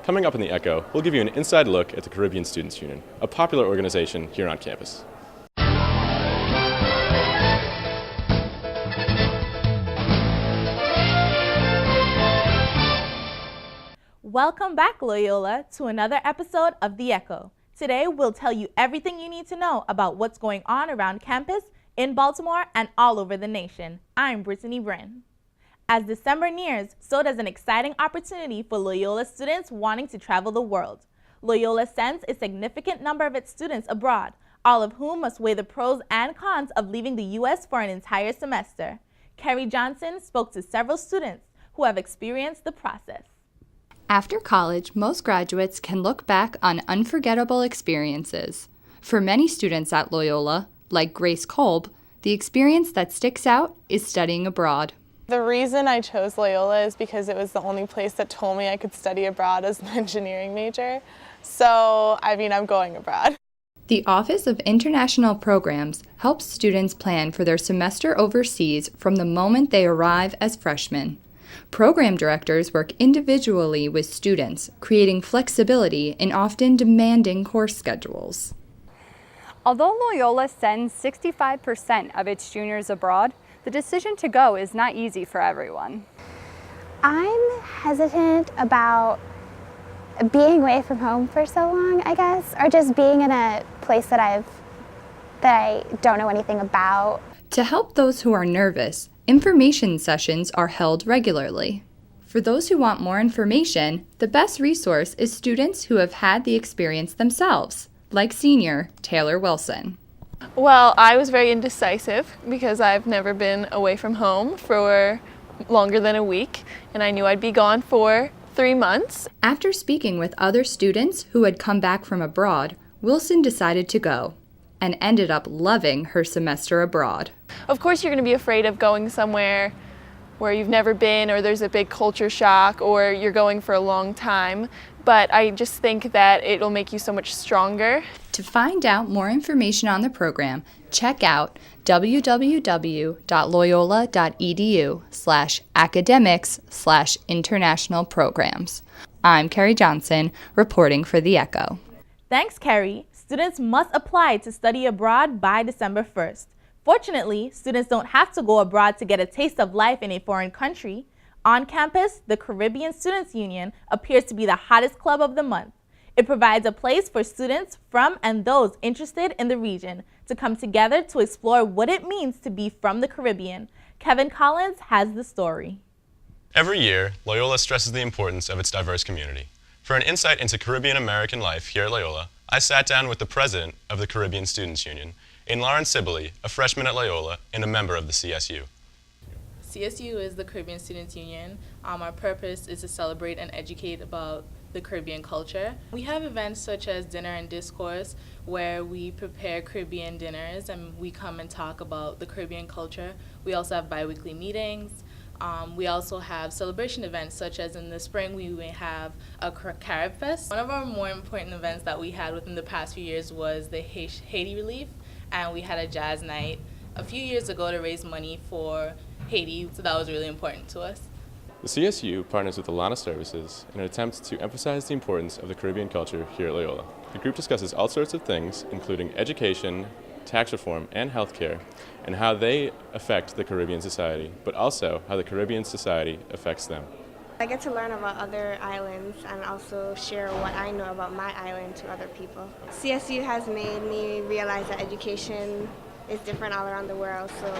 Coming up in the Echo, we'll give you an inside look at the Caribbean Students Union, a popular organization here on campus. Welcome back, Loyola, to another episode of The Echo. Today, we'll tell you everything you need to know about what's going on around campus, in Baltimore, and all over the nation. I'm Brittany Bryn. As December nears, so does an exciting opportunity for Loyola students wanting to travel the world. Loyola sends a significant number of its students abroad, all of whom must weigh the pros and cons of leaving the U.S. for an entire semester. Carrie Johnson spoke to several students who have experienced the process. After college, most graduates can look back on unforgettable experiences. For many students at Loyola, like Grace Kolb, the experience that sticks out is studying abroad. The reason I chose Loyola is because it was the only place that told me I could study abroad as an engineering major. So, I'm going abroad. The Office of International Programs helps students plan for their semester overseas from the moment they arrive as freshmen. Program directors work individually with students, creating flexibility in often demanding course schedules. Although Loyola sends 65% of its juniors abroad, the decision to go is not easy for everyone. I'm hesitant about being away from home for so long, I guess, or just being in a place that I don't know anything about. To help those who are nervous, information sessions are held regularly. For those who want more information, the best resource is students who have had the experience themselves, like senior Taylor Wilson. Well, I was very indecisive because I've never been away from home for longer than a week, and I knew I'd be gone for 3 months. After speaking with other students who had come back from abroad, Wilson decided to go and ended up loving her semester abroad. Of course, you're going to be afraid of going somewhere where you've never been, or there's a big culture shock, or you're going for a long time, but I just think that it'll make you so much stronger. To find out more information on the program, check out www.loyola.edu/academics/international programs. I'm Carrie Johnson, reporting for The Echo. Thanks, Carrie. Students must apply to study abroad by December 1st. Fortunately, students don't have to go abroad to get a taste of life in a foreign country. On campus, the Caribbean Students Union appears to be the hottest club of the month. It provides a place for students from and those interested in the region to come together to explore what it means to be from the Caribbean. Kevin Collins has the story. Every year, Loyola stresses the importance of its diverse community. For an insight into Caribbean American life here at Loyola, I sat down with the president of the Caribbean Students Union, in Lauren Sibley, a freshman at Loyola and a member of the CSU. CSU is the Caribbean Students Union. Our purpose is to celebrate and educate about the Caribbean culture. We have events such as Dinner and Discourse, where we prepare Caribbean dinners and we come and talk about the Caribbean culture. We also have bi-weekly meetings. We also have celebration events, such as in the spring we may have a Carib Fest. One of our more important events that we had within the past few years was the Haiti Relief, and we had a jazz night a few years ago to raise money for Haiti, so that was really important to us. The CSU partners with Alana Services in an attempt to emphasize the importance of the Caribbean culture here at Loyola. The group discusses all sorts of things, including education, tax reform, and healthcare, and how they affect the Caribbean society, but also how the Caribbean society affects them. I get to learn about other islands and also share what I know about my island to other people. CSU has made me realize that education is different all around the world. So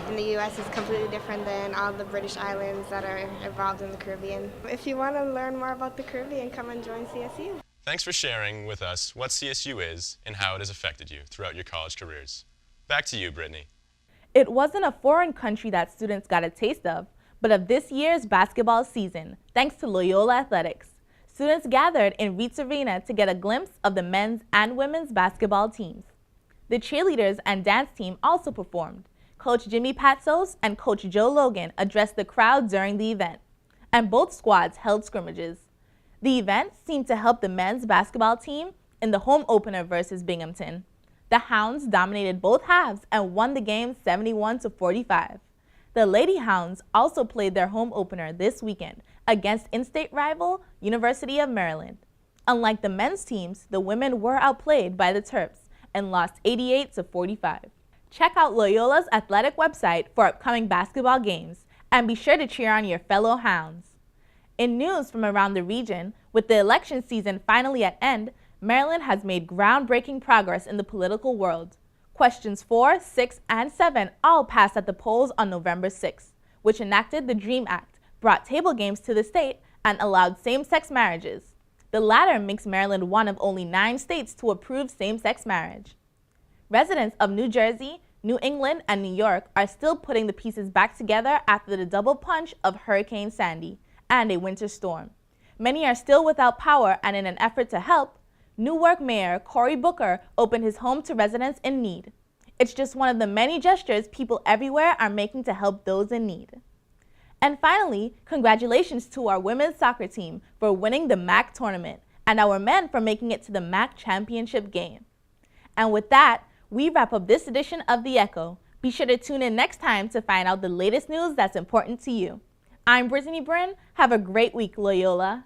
in the U.S. it's completely different than all the British islands that are involved in the Caribbean. If you want to learn more about the Caribbean, come and join CSU. Thanks for sharing with us what CSU is and how it has affected you throughout your college careers. Back to you, Brittany. It wasn't a foreign country that students got a taste of, but of this year's basketball season, thanks to Loyola Athletics. Students gathered in Reitz Arena to get a glimpse of the men's and women's basketball teams. The cheerleaders and dance team also performed. Coach Jimmy Patsos and Coach Joe Logan addressed the crowd during the event, and both squads held scrimmages. The event seemed to help the men's basketball team in the home opener versus Binghamton. The Hounds dominated both halves and won the game 71-45. The Lady Hounds also played their home opener this weekend against in-state rival University of Maryland. Unlike the men's teams, the women were outplayed by the Terps and lost 88-45. Check out Loyola's athletic website for upcoming basketball games and be sure to cheer on your fellow Hounds. In news from around the region, with the election season finally at end, Maryland has made groundbreaking progress in the political world. Questions 4, 6, and 7 all passed at the polls on November 6, which enacted the DREAM Act, brought table games to the state, and allowed same-sex marriages. The latter makes Maryland one of only 9 states to approve same-sex marriage. Residents of New Jersey, New England, and New York are still putting the pieces back together after the double punch of Hurricane Sandy and a winter storm. Many are still without power, and in an effort to help, Newark Mayor Cory Booker opened his home to residents in need. It's just one of the many gestures people everywhere are making to help those in need. And finally, congratulations to our women's soccer team for winning the MAC tournament and our men for making it to the MAC championship game. And with that, we wrap up this edition of The Echo. Be sure to tune in next time to find out the latest news that's important to you. I'm Brittany Bryn. Have a great week, Loyola.